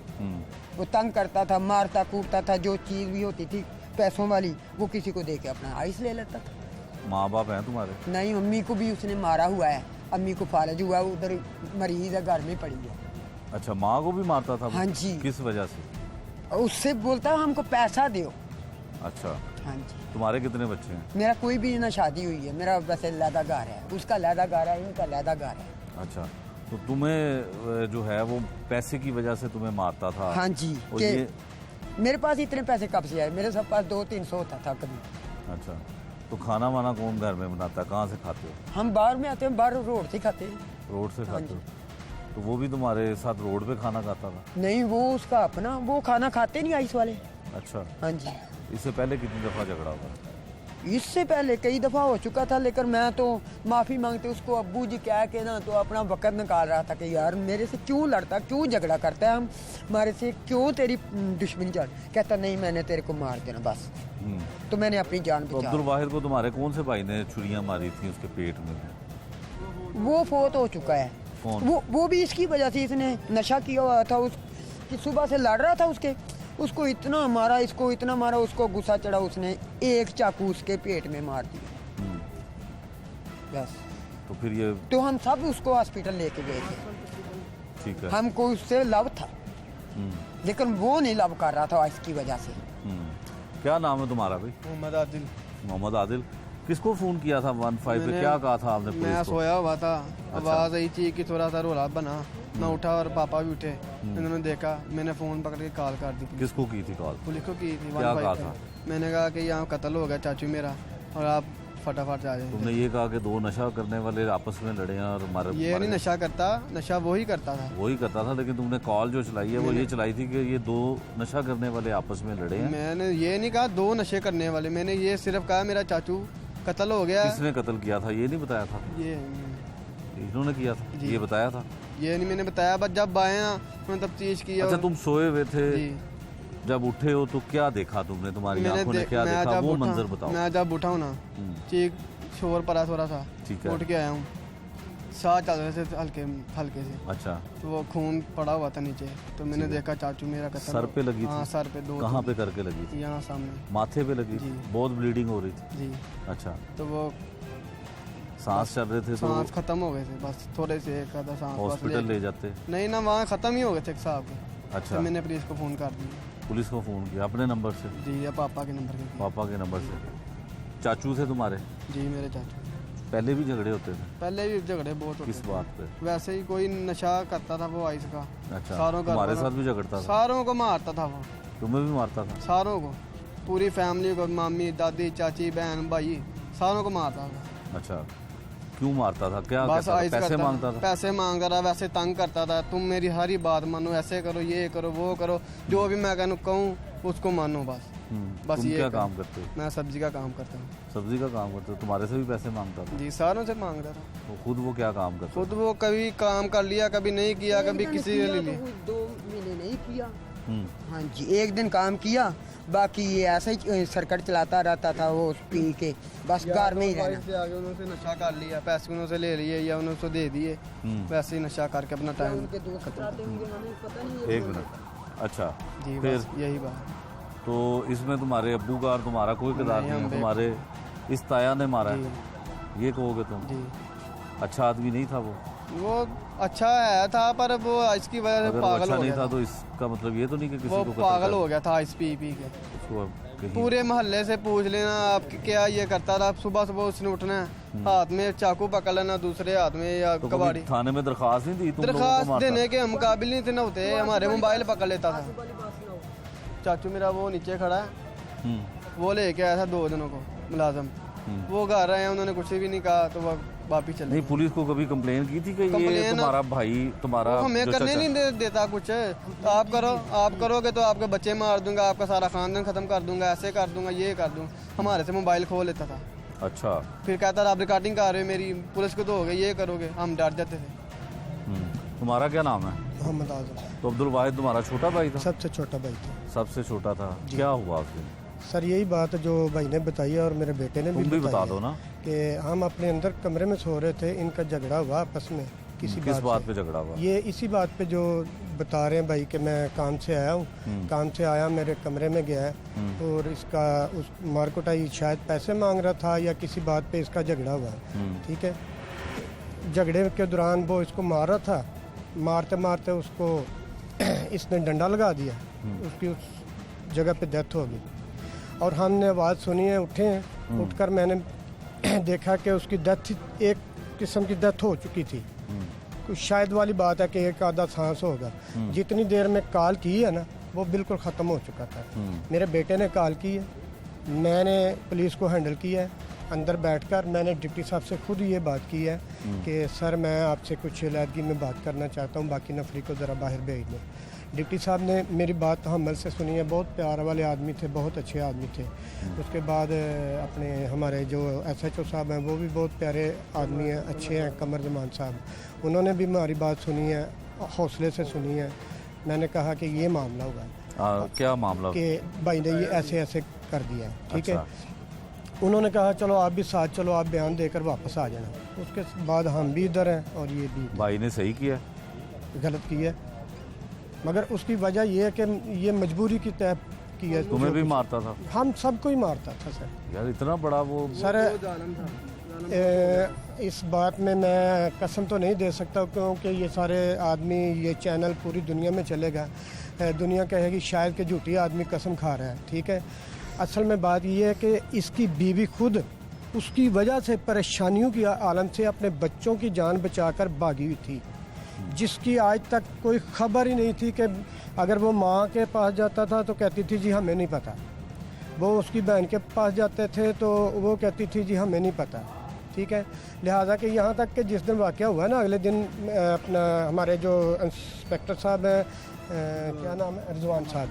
वो तंग करता था, मारता कूटता था, जो चीज़ भी होती थी पैसों वाली वो किसी को दे के अपना आइस ले लेता था। माँ बाप हैं तुम्हारे? नहीं, अम्मी को भी उसने मारा हुआ है, अम्मी को फालज हुआ, उधर मरीज है, घर में पड़ी है। अच्छा, माँ को भी मारता था वो? हाँ जी। किस वजह से? उससे बोलता हमको पैसा दो। अच्छा, हाँ जी। तुम्हारे कितने बच्चे हैं? मेरा कोई भी ना शादी हुई है, मेरा वैसे लैदा घर है, उसका लैदा घर है, इनका लैदा घर है। अच्छा, तो तुम्हें जो है वो पैसे की वजह से तुम्हें मारता था? हाँ जी। और के ये मेरे पास इतने पैसे कब से आए, मेरे सब पास 200-300 होता था कभी। अच्छा, तो खाना वाना कौन घर में बनाता है, कहाँ से खाते हो? हम बाहर में आते हैं, बाहर रोड से खाते हैं। रोड से हाँ खाते हो? जी। तो वो भी तुम्हारे साथ रोड पे खाना खाता था? नहीं, वो उसका अपना, वो खाना खाते नहीं आइस वाले। अच्छा, हाँ जी। इससे पहले कितनी दफ़ा झगड़ा हुआ? इससे पहले कई दफ़ा हो चुका था, लेकिन मैं तो माफ़ी मांगते उसको अब्बू जी कह के ना तो अपना वक़्त निकाल रहा था कि यार मेरे से क्यों लड़ता, क्यों झगड़ा करता है, हम हमारे से क्यों तेरी दुश्मनी चल। कहता नहीं, मैंने तेरे को मार देना बस। तो मैंने अपनी जान तो बचा। अब्दुल वाहिद को तुम्हारे कौन से भाई ने छुरियां मारी थी उसके पेट में? वो फोत हो चुका है। कौन? वो भी इसकी वजह से, इसने नशा किया हुआ था, उस कि सुबह से लड़ रहा था उसको इतना मारा, इसको इतना मारा, उसको गुस्सा चढ़ा, उसने एक चाकू उसके पेट में मार दिया बस। तो फिर ये तो हम सब उसको हॉस्पिटल लेके गए थे। ठीक है। हमको उससे लव था, लेकिन वो नहीं लव कर रहा था इसकी वजह से। क्या नाम है तुम्हारा भाई? मोहम्मद आदिल। मोहम्मद आदिल। किसको फोन किया था 15 पे, क्या कहा था आपने मैं पुलिस को? सोया हुआ था, आवाज़ आई थी कि थोड़ा सा रोला बना, मैं उठा और पापा भी उठे, इन्होंने देखा, मैंने फ़ोन पकड़ के कॉल कर दी। किसको की थी कॉल? पुलिस को की थी। क्या 15 कहा पे। था? मैंने कहा कि यहाँ कत्ल हो गया चाचू मेरा और आप फटाफट आ तुमने जाए। ये कहा कि दो नशा करने वाले आपस में लड़े हैं और मारे? ये नहीं नशा करता, नशा वो ही करता था। वही करता था, लेकिन तुमने कॉल जो चलाई है वो ये चलाई थी कि ये दो नशा करने वाले आपस में लड़े हैं। मैंने ये नहीं कहा दो नशे करने वाले, मैंने ये सिर्फ कहा मेरा चाचू कत्ल हो गया। किसने कत्ल किया था ये नहीं बताया था? ये इन्होंने किया था, जी। ये बताया था? ये नहीं मैंने बताया, बस जब आए ना मैंने तफ्तीश की। अच्छा, और- तुम सोए हुए थे, जी। जब उठे हो तो क्या देखा तुमने? तुम्हारी आंखों ने क्या मैं देखा, जब वो उठा- मंजर बताओ। मैं जब उठा हूँ ना, हम्म, चीख शोर पड़ा थोड़ा सा, ठीक है। उठ के आया हूँ, सांस चल रहे थे हल्के हल्के से, अच्छा, तो वो खून पड़ा हुआ था नीचे, तो मैंने ठीक है। देखा चाचू मेरा कत्ल सर पे लगी हाँ थी? सर पे दो। कहाँ पे करके लगी थी? यहाँ सामने। माथे पे लगी थी? जी। बहुत ब्लीडिंग हो रही थी? जी। अच्छा, तो वो सांस चल रहे थे तो सांस खत्म हो गए थे, बस थोड़े से एक आधा सांस बस हॉस्पिटल ले जाते? नहीं ना, वहाँ खत्म ही हो गए थे साहब के। अच्छा, तो मैंने पुलिस को फ़ोन कर दिया। पुलिस को फोन किया अपने नंबर से? जी, या पापा के नंबर के। पापा के नंबर से। चाचू थे तुम्हारे? जी, मेरे चाचू। पहले भी झगड़े होते थे? पहले भी झगड़े बहुत होते किस थे। बात पे? वैसे ही कोई नशा करता था वो आइस का। अच्छा, सारों का तुम्हारे अपना- साथ भी झगड़ता था? सारों को मारता था वो, तुम्हें भी मारता था? सारों को, पूरी फैमिली को, मामी दादी चाची बहन भाई सारों को मारता था। अच्छा, क्यों मारता था? क्या बस करता था? आइस पैसे करता मांगता था? पैसे मांग रहा, वैसे तंग करता था, तुम मेरी हर ही बात मानो, ऐसे करो, ये करो, वो करो, जो भी मैं कहूँ उसको मानो बस। बस तुम ये क्या करो। काम करते हो? मैं सब्जी का काम करता हूँ। सब्जी का काम करते हो? तुम्हारे से भी पैसे मांगता था? जी, सारों से मांगता था। तो खुद वो क्या काम करता खुद वो कभी काम कर लिया, कभी नहीं किया, कभी किसी ने ले लिया। 2 महीने नहीं किया। था? हाँ जी, एक दिन काम किया, बाकी ये ऐसे ही सर्कट चलाता रहता था वो पी के, बस घर में ही रहना। से आगे उन्होंने नशा कर लिया, पैसे उन्होंने ले लिए या उन्होंने दे दिए, वैसे ही नशा करके अपना टाइम। उनके दोस्त चलाते होंगे, हमें पता नहीं है। एक मिनट। अच्छा, जी, फिर बस यही बात। तो इसमें तुम्हारे अब्बू का और तुम्हारा कोई किरदार नहीं, नहीं है? हम तुम्हारे इस ताया ने मारा है, जी ये कहोगे तुम? जी, अच्छा आदमी नहीं था वो अच्छा है था, पर वो इसकी वजह से अगर वो पागल अच्छा हो नहीं गया था तो इसका मतलब ये तो नहीं कि किसी वो को पागल हो गया था इस पी के। उसको कहीं पूरे मोहल्ले से पूछ लेना आप क्या ये करता था, सुबह सुबह उसने उठना है, हाथ में चाकू पकड़ लेना, दूसरे हाथ में या तो कबाड़ी। कभी थाने में दरखास्त नहीं दी तुम लोगों को दरखास्त मारता? देने के हम काबिल नहीं थे, न होते, हमारे मोबाइल पकड़ लेता था। चाचू मेरा वो नीचे खड़ा है, वो लेके आया था 2 दिनों को मुलाजम, वो घर आए, उन्होंने कुछ भी नहीं कहा, तो वो वापिस चले नहीं, पुलिस को कभी कंप्लेन की थी कि ये कंप्लेन- तुम्हारा भाई तुम्हारा वो हमें जो करने चाचा- नहीं देता कुछ। तो आप करो, आप करोगे तो आपके बच्चे मार दूंगा, आपका सारा खानदान खत्म कर दूंगा, ऐसे कर दूंगा, ये कर दूंगा। हमारे से मोबाइल खो लेता था, अच्छा, फिर कहता था आप रिकॉर्डिंग कर रहे हो मेरी, पुलिस को दोगे, ये करोगे, हम डर जाते थे। तुम्हारा क्या नाम है? मोहम्मद आजम, तो अब्दुल वाहिद तुम्हारा छोटा भाई था? सबसे छोटा भाई था। सबसे छोटा था। क्या हुआ उस दिन? सर यही बात जो भाई ने बताई है और मेरे बेटे ने तुम भी बता बताई दो है ना। कि हम अपने अंदर कमरे में सो रहे थे, इनका झगड़ा हुआ आपस में किस बात से। पे झगड़ा हुआ? ये इसी बात पे जो बता रहे हैं भाई कि मैं काम से आया हूँ, काम से आया मेरे कमरे में गया है और इसका उस मारकुटाई शायद पैसे मांग रहा था या किसी बात पे इसका झगड़ा हुआ, ठीक है। झगड़े के दौरान वो इसको मार रहा था, मारते मारते उसको इसने डंडा लगा दिया, उसकी उस जगह पे डेथ हो गई और हमने आवाज़ सुनी है, उठे हैं, उठकर मैंने देखा कि उसकी डेथ एक किस्म की डेथ हो चुकी थी। कुछ शायद वाली बात है कि एक आधा सांस होगा। जितनी देर में कॉल की है ना, वो बिल्कुल ख़त्म हो चुका था। मेरे बेटे ने कॉल की है, मैंने पुलिस को हैंडल किया है, अंदर बैठकर मैंने डिप्टी साहब से खुद ये बात की है कि सर मैं आपसे कुछ अलीहदगी में बात करना चाहता हूँ, बाकी नफरी को ज़रा बाहर भेज दें। डिप्टी साहब ने मेरी बात तहम्मुल से सुनी है, बहुत प्यार वाले आदमी थे, बहुत अच्छे आदमी थे। उसके बाद अपने हमारे जो SHO साहब हैं वो भी बहुत प्यारे आदमी हैं, अच्छे हैं, कमर जमान साहब, उन्होंने भी हमारी बात सुनी है, हौसले से सुनी है। मैंने कहा कि ये मामला हुआ क्या मामला? कि भाई ने ये ऐसे ऐसे कर दिया है, ठीक है। अच्छा। उन्होंने कहा चलो आप भी साथ चलो, आप बयान देकर वापस आ जाना। उसके बाद हम भी इधर हैं और ये भी भाई ने सही किया? गलत किया, मगर उसकी वजह ये है कि ये मजबूरी की तय की है। तुम्हें भी मारता था? हम सबको ही मारता था सर। यार इतना बड़ा वो सर इस बात में मैं कसम तो नहीं दे सकता, क्योंकि ये सारे आदमी, ये चैनल पूरी दुनिया में चलेगा, दुनिया कहेगी शायद कि झूठी आदमी कसम खा रहा है, ठीक है। असल में बात ये है कि इसकी बीवी खुद उसकी वजह से परेशानियों की आलम से अपने बच्चों की जान बचाकर भागी हुई थी, जिसकी आज तक कोई खबर ही नहीं थी कि अगर वो माँ के पास जाता था तो कहती थी जी हमें नहीं पता, वो उसकी बहन के पास जाते थे तो वो कहती थी जी हमें नहीं पता, ठीक है। लिहाजा कि यहाँ तक कि जिस दिन वाक़या हुआ ना, अगले दिन अपना हमारे जो इंस्पेक्टर साहब हैं, क्या नाम है,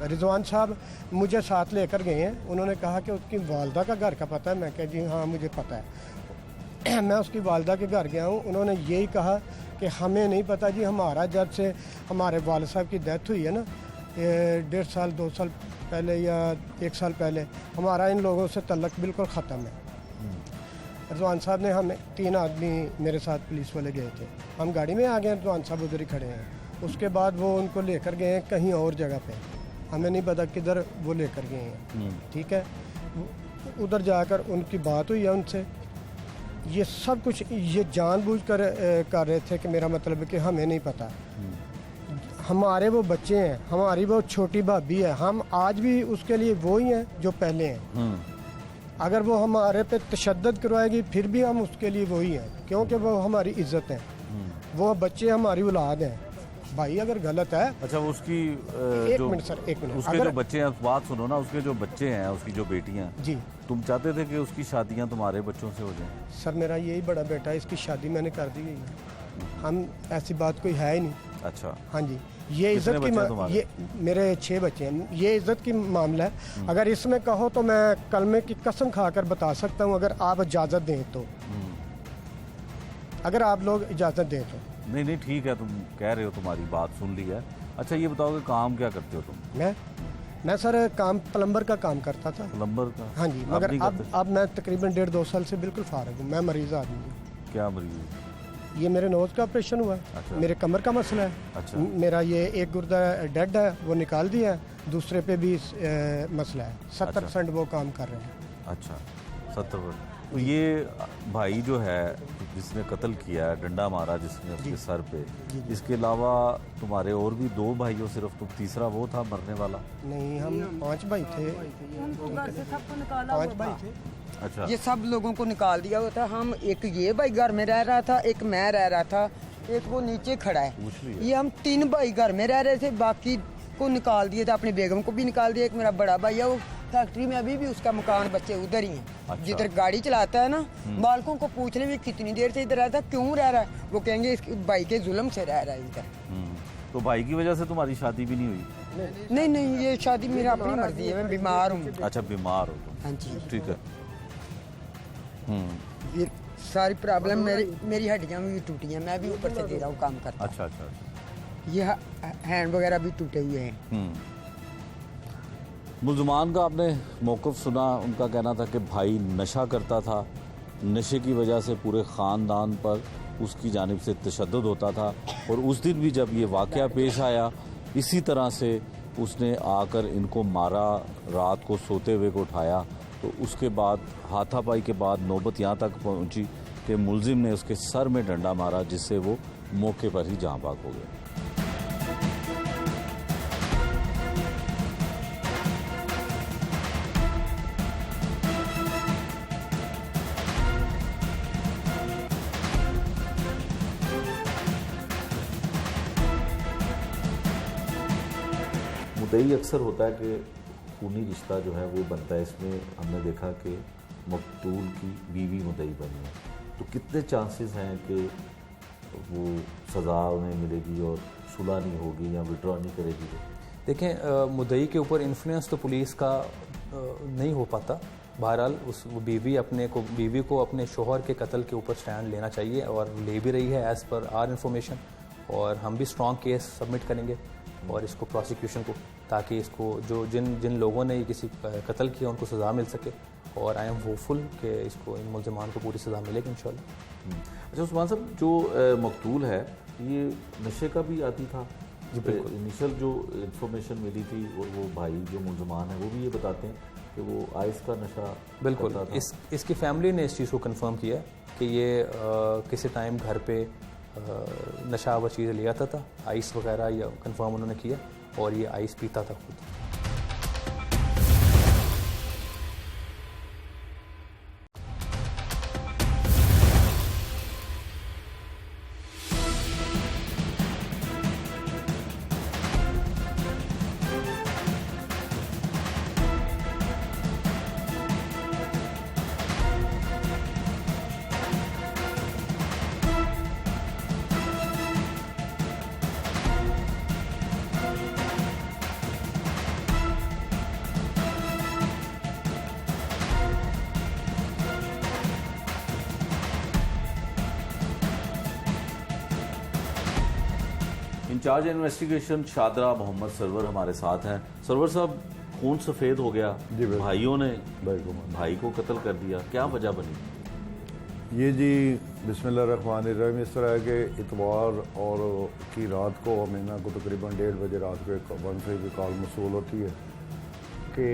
रिजवान साहब मुझे साथ लेकर गए हैं। उन्होंने कहा कि उसकी वालदा का घर का पता है। मैं कहा जी हाँ मुझे पता है। मैं उसकी वालदा के घर गया हूँ। उन्होंने यही कहा कि हमें नहीं पता जी, हमारा जब से हमारे वालिद साहब की डेथ हुई है ना, 1.5 साल 2 साल पहले या 1 साल पहले, हमारा इन लोगों से तल्लक बिल्कुल ख़त्म है। रिजवान साहब ने हमें 3 आदमी मेरे साथ पुलिस वाले गए थे, हम गाड़ी में आ गए, रिजवान साहब उधर ही खड़े हैं। उसके बाद वो उनको लेकर गए कहीं और जगह पे, हमें नहीं पता किधर वो लेकर गए हैं, ठीक है। उधर जाकर उनकी बात हुई है उनसे, ये सब कुछ ये जानबूझकर कर रहे थे कि मेरा मतलब है कि हमें नहीं पता। हमारे वो बच्चे हैं, हमारी वो छोटी भाभी है, हम आज भी उसके लिए वो ही हैं जो पहले हैं। अगर वो हमारे पे तशद्दुद करवाएगी फिर भी हम उसके लिए वही हैं, क्योंकि वो हमारी इज्जत है, वो बच्चे हमारी औलाद हैं। भाई अगर गलत है, अच्छा वो उसकी एक मिनट सर, एक मिनट, उसके जो बच्चे हैं, बात सुनो ना, उसके जो बच्चे हैं, उसकी जो बेटियां जी, तुम चाहते थे कि उसकी शादियां तुम्हारे बच्चों से हो जाएं? सर मेरा यही बड़ा बेटा है, इसकी शादी मैंने कर दी है, हम ऐसी बात कोई है ही नहीं। अच्छा हाँ जी, ये इज्जत की ये मेरे 6 बच्चे हैं, ये इज्जत की मामला है। अगर इसमें कहो तो मैं कलमे की कसम खाकर बता सकता हूँ, अगर आप इजाज़त दें तो, अगर आप लोग इजाज़त दें तो। नहीं ठीक है, तुम कह रहे हो, तुम्हारी बात सुन ली है। अच्छा ये बताओ कि काम क्या करते हो तुम? मैं सर काम प्लम्बर का काम करता था। प्लम्बर का? हाँ जी, मगर अब मैं तकरीबन 1.5-2 साल से बिल्कुल फारिग हूँ। मैं मरीज आदमी हूँ। क्या मरीज? ये मेरे नोज़ का ऑपरेशन हुआ है। अच्छा। मेरे कमर का मसला है। अच्छा। मेरा ये एक गुर्दा डेड है, वो निकाल दिया है, दूसरे पे भी मसला है। 70% वो काम कर रहे हैं। अच्छा 70%। तो ये भाई जो है जिसने कत्ल किया है, डंडा मारा जिसने उसके सर पे, इसके अलावा तुम्हारे और भी 2 भाई हो? सिर्फ तुम तीसरा वो था मरने वाला? नहीं, हम 5 भाई थे। 5 भाई थे। अच्छा, ये सब लोगों को निकाल दिया हुआ था। हम एक ये भाई घर में रह रहा था, एक मैं रह रहा था, एक वो नीचे खड़ा है, ये हम 3 भाई घर में रह रहे थे। बाकी को निकाल दिया था, अपनी बेगम को भी निकाल दिया। एक मेरा बड़ा भाई है, वो फैक्ट्री में अभी भी उसका मकान, बच्चे उधर ही हैं। अच्छा। जिधर गाड़ी चलाता है ना, मालकों को पूछने में कितनी देर से इधर रहता, क्यों रह रहा है, वो कहेंगे इस भाई के जुल्म से रह रहा है इधर। तो भाई की वजह से तुम्हारी शादी भी नहीं हुई? नहीं, ये शादी मेरा अपनी मर्जी है, मैं बीमार हूँ। अच्छा बीमार हो तुम? हाँ जी, ठीक है। ये सारी प्रॉब्लम मेरी हड्डियाँ भी टूटी हैं, मैं भी ऊपर से दे रहा हूँ काम करता। अच्छा, ये हैंड वगैरह भी टूटे हुए हैं। मुल्ज़मान का आपने मौक़िफ़ सुना, उनका कहना था कि भाई नशा करता था, नशे की वजह से पूरे ख़ानदान पर उसकी जानिब से तशद्दुद होता था, और उस दिन भी जब ये वाक़या पेश आया इसी तरह से उसने आकर इनको मारा, रात को सोते हुए को उठाया। तो उसके बाद हाथापाई के बाद नौबत यहाँ तक पहुँची कि मुलजिम ने उसके सर में डंडा मारा, जिससे वो मौके पर ही जाँ बाग हो गए। मुद्दई अक्सर होता है कि खूनी रिश्ता जो है वो बनता है, इसमें हमने देखा कि मकतूल की बीवी मुद्दई बनी है, तो कितने चांसेस हैं कि वो सज़ा उन्हें मिलेगी और सुलह नहीं होगी या विड्रॉ नहीं करेगी? देखें, मुद्दई के ऊपर इन्फ्लुएंस तो पुलिस का नहीं हो पाता। बहरहाल उस बीवी को अपने शोहर के कत्ल के ऊपर स्टैंड लेना चाहिए और ले भी रही है एज़ पर आर इन्फॉर्मेशन, और हम भी स्ट्रॉन्ग केस सबमिट करेंगे और इसको प्रोसिक्यूशन को, ताकि इसको जो जिन लोगों ने किसी कत्ल किया उनको सज़ा मिल सके, और आई एम होपफुल कि इसको इन मुल्ज़िमान को पूरी सज़ा मिलेगी इंशाल्लाह। अच्छा उस्मान साहब, जो मकतूल है ये नशे का भी आती था? जी बिल्कुल। इनिशियल जो इन्फॉर्मेशन मिली थी वो भाई जो मुल्ज़मान है वो भी ये बताते हैं कि वो आइस का नशा बिल्कुल करता था। इसकी फैमिली ने इस चीज़ को कंफर्म किया कि ये किसी टाइम घर पे नशावर चीज़ें ले आता था, आइस वगैरह, या कंफर्म उन्होंने किया, और ये आइस पीता था खुद। इंचार्ज इन्वेस्टिगेशन शादरा मोहम्मद सरवर हमारे साथ हैं। सरवर साहब, खून सफ़ेद हो गया, भाइयों ने भाई को कत्ल कर दिया, क्या वजह बनी? ये जी बिस्मिल्लाहिर्रहमानिर्रहीम, इस तरह के इतवार और की रात को अमीना को तकरीबन 1:30 बजे रात को एक 1 कॉल मसूल होती है कि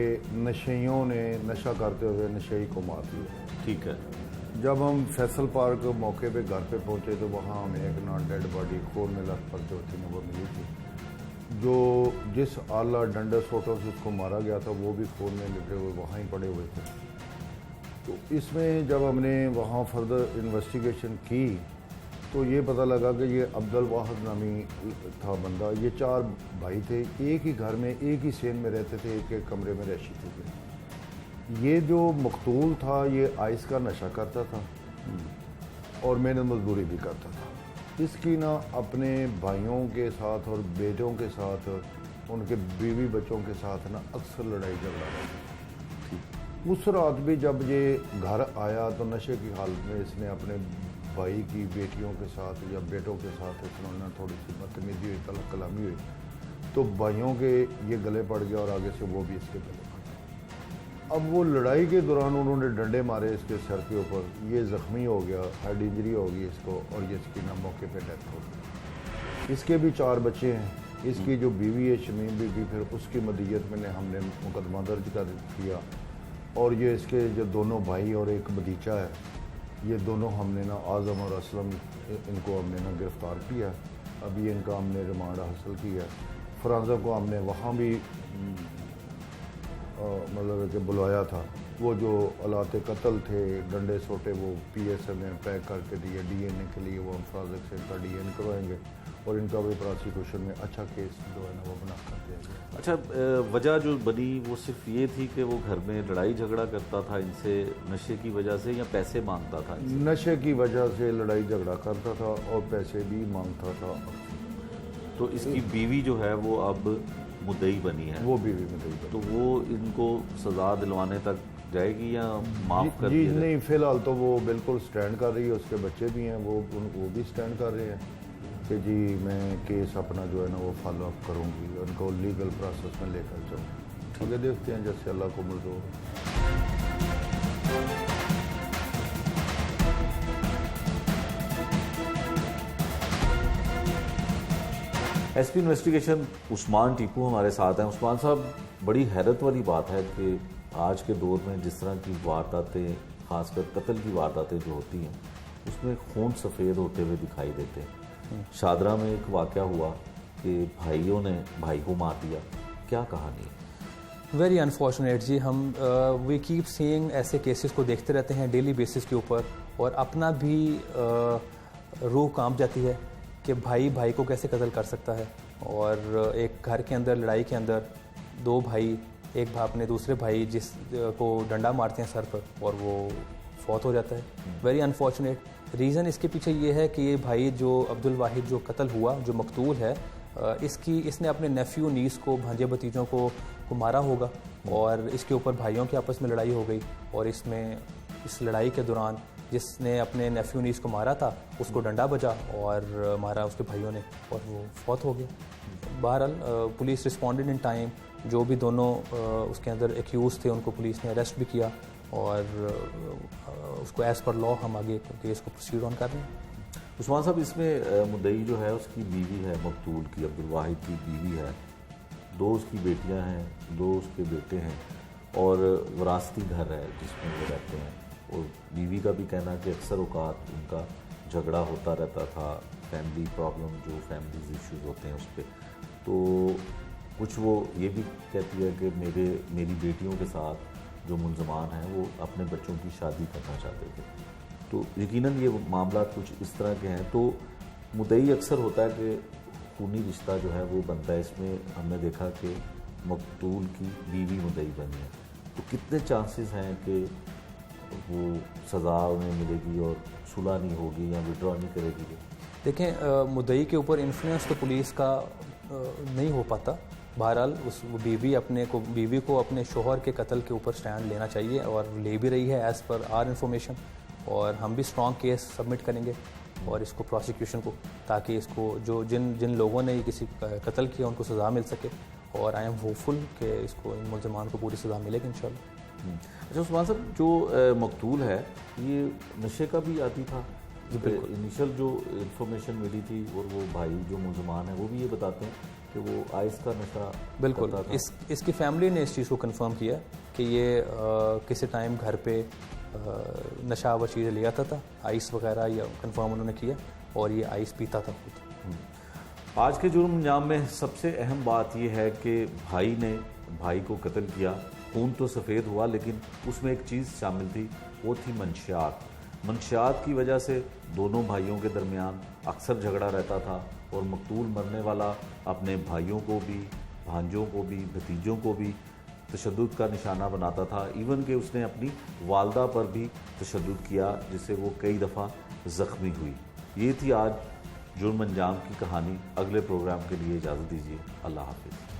नशेइयों ने नशा करते हुए नशेई को मार दिया। ठीक है। जब हम फैसल पार्क मौके पे घर पे पहुंचे तो वहाँ हमें एक नॉन डेड बॉडी खून में लथपथ जो थी वो मिली थी, जो जिस आला डंडे सोटों से उसको मारा गया था वो भी खून में लिपटे हुए वहाँ ही पड़े हुए थे। तो इसमें जब हमने वहाँ फर्दर इन्वेस्टिगेशन की तो ये पता लगा कि ये अब्दुल वाहिद नामी था बंदा। ये 4 भाई थे, एक ही घर में एक ही सेन में रहते थे, एक एक कमरे में रहशी थे। ये जो मकतूल था ये आइस का नशा करता था और मेहनत मजदूरी भी करता था। इसकी ना अपने भाइयों के साथ और बेटों के साथ, उनके बीवी बच्चों के साथ ना अक्सर लड़ाई झगड़ा रहता था। उस रात भी जब ये घर आया तो नशे की हालत में इसने अपने भाई की बेटियों के साथ या बेटों के साथ इसने थोड़ी सी बदतमीजी हुई, तलब कलामी हुई, तो भाइयों के ये गले पड़ गया और आगे से वो भी इसके गले पड़ गए। अब वो लड़ाई के दौरान उन्होंने डंडे मारे इसके सर के ऊपर, ये ज़ख्मी हो गया, हेड इंजरी हो गई इसको, और ये इसकी ना मौके पे डेथ हो गई। इसके भी 4 बच्चे हैं। इसकी जो बीवी है शमीम बीबी, फिर उसकी मदीयत में हमने मुकदमा दर्ज कर दिया, और ये इसके जो दोनों भाई और एक भतीजा है, ये दोनों हमने ना आज़म और असलम, इनको हमने ना गिरफ़्तार किया। अभी इनका हमने रिमांड हासिल किया। फराजा को हमने वहाँ भी मतलब कि बुलाया था। वो जो आलात कत्ल थे, डंडे सोटे, वो PSM में पैक करके दिए DNA के लिए। वो हम फराज़क से इनका DNA करवाएंगे और इनका भी प्रोसिक्यूशन में अच्छा केस जो है ना वो बना कर देंगे। अच्छा, वजह जो बनी वो सिर्फ ये थी कि वो घर में लड़ाई झगड़ा करता था इनसे नशे की वजह से, या पैसे मांगता था इनसे? नशे की वजह से लड़ाई झगड़ा करता था और पैसे भी मांगता था। तो इसकी बीवी जो है वो अब मुद्दई बनी है? वो बीवी मुद्दई बनी। तो वो इनको सज़ा दिलवाने तक जाएगी या माफ़ कर जी दिया? नहीं, फ़िलहाल तो वो बिल्कुल स्टैंड कर रही है। उसके बच्चे भी हैं, वो भी स्टैंड कर रहे हैं कि जी मैं केस अपना जो है ना वो फॉलो अप करूँगी, उनको लीगल प्रोसेस में लेकर जाऊँगी। आगे देखते हैं जैसे अल्लाह को मंजूर हो। SP इन्वेस्टिगेशन उस्मान टीपू हमारे साथ हैं। उस्मान साहब, बड़ी हैरत वाली बात है कि आज के दौर में जिस तरह की वारदातें, खासकर कत्ल की वारदातें जो होती हैं, उसमें खून सफ़ेद होते हुए दिखाई देते हैं। शादरा में एक वाक़या हुआ कि भाइयों ने भाई को मार दिया, क्या कहानी है? वेरी अनफॉर्चुनेट जी। हम वी कीप सीइंग ऐसे केसेस को देखते रहते हैं डेली बेसिस के ऊपर, और अपना भी रूह कांप जाती है कि भाई को कैसे कत्ल कर सकता है। और एक घर के अंदर लड़ाई के अंदर दो भाई, एक भाई अपने दूसरे भाई जिस को डंडा मारते हैं सर पर और वो फौत हो जाता है। Very unfortunate. रीज़न इसके पीछे ये है कि ये भाई जो अब्दुल वाहिद जो कत्ल हुआ, जो मकतूल है, इसने अपने नेफ्यू नीस को, भांजे भतीजों को मारा होगा और इसके ऊपर भाइयों के आपस में लड़ाई हो गई और इस लड़ाई के दौरान जिसने अपने नेफ्यू नीस को मारा था उसको डंडा बजा और मारा उसके भाइयों ने और वो फौत हो गया। बहरहाल पुलिस रिस्पॉन्डेड इन टाइम। जो भी दोनों उसके अंदर एक्यूज़ थे उनको पुलिस ने अरेस्ट भी किया और उसको एज़ पर लॉ हम आगे केस को प्रोसीड ऑन कर रहे हैं। उस्मान साहब, इसमें मुद्दई जो है उसकी बीवी है, मकतूल की अब्दुल वाहिद की बीवी है, 2 उसकी बेटियां हैं, 2 उसके बेटे हैं और विरासती घर है जिसमें वो रहते हैं। और बीवी का भी कहना है कि अक्सर औकात उनका झगड़ा होता रहता था, फैमिली प्रॉब्लम, जो फैमिलीज इश्यूज होते हैं उस पर। तो कुछ वो ये भी कहती है कि मेरी बेटियों के साथ जो मुलजमान हैं वो अपने बच्चों की शादी करना चाहते थे। तो यकीनन ये मामला कुछ इस तरह के हैं। तो मुद्दई अक्सर होता है कि खूनी रिश्ता जो है वो बनता है। इसमें हमने देखा कि मकतूल की बीवी मुद्दई बनी है। तो कितने चांसेस हैं कि वो सज़ा उन्हें मिलेगी और सुलह नहीं होगी या विड्रॉ नहीं करेगी? देखें, मुद्दई के ऊपर इन्फ्लुएंस तो पुलिस का नहीं हो पाता। बहरहाल उस बीवी को अपने शोहर के कत्ल के ऊपर स्टैंड लेना चाहिए और ले भी रही है एज़ पर आर इन्फॉर्मेशन। और हम भी स्ट्रॉन्ग केस सबमिट करेंगे और इसको प्रोसिक्यूशन को, ताकि इसको जो जिन लोगों ने किसी कत्ल किया उनको सज़ा मिल सके। और आई एम होपफुल कि इसको इन मुलजमान को पूरी सज़ा मिलेगी इंशाल्लाह। अच्छा उस्मान साहब, जो मकतूल है ये नशे का भी आदी था? बिल्कुल। इनिशियल जो इन्फॉर्मेशन मिली थी और वो भाई जो मुलजमान है वो भी ये बताते हैं कि वो आइस का नशा बिल्कुल करता था। इसकी फैमिली ने इस चीज़ को कंफर्म किया कि ये किसी टाइम घर पे नशावर चीज़ें ले आता था, आइस वगैरह, या कंफर्म उन्होंने किया और ये आइस पीता था खुद। आज के जुर्म अंजाम में सबसे अहम बात यह है कि भाई ने भाई को कत्ल किया। खून तो सफ़ेद हुआ लेकिन उसमें एक चीज़ शामिल थी, वो थी मंशियात। मंशियात की वजह से दोनों भाइयों के दरमियान अक्सर झगड़ा रहता था और मकतूल मरने वाला अपने भाइयों को भी, भांजों को भी, भतीजों को भी तशद्दुद का निशाना बनाता था। इवन कि उसने अपनी वालदा पर भी तशद्दुद किया जिससे वो कई दफ़ा ज़ख्मी हुई। ये थी आज जुर्म अंजाम की कहानी। अगले प्रोग्राम के लिए इजाज़त दीजिए। अल्लाह हाफिज़।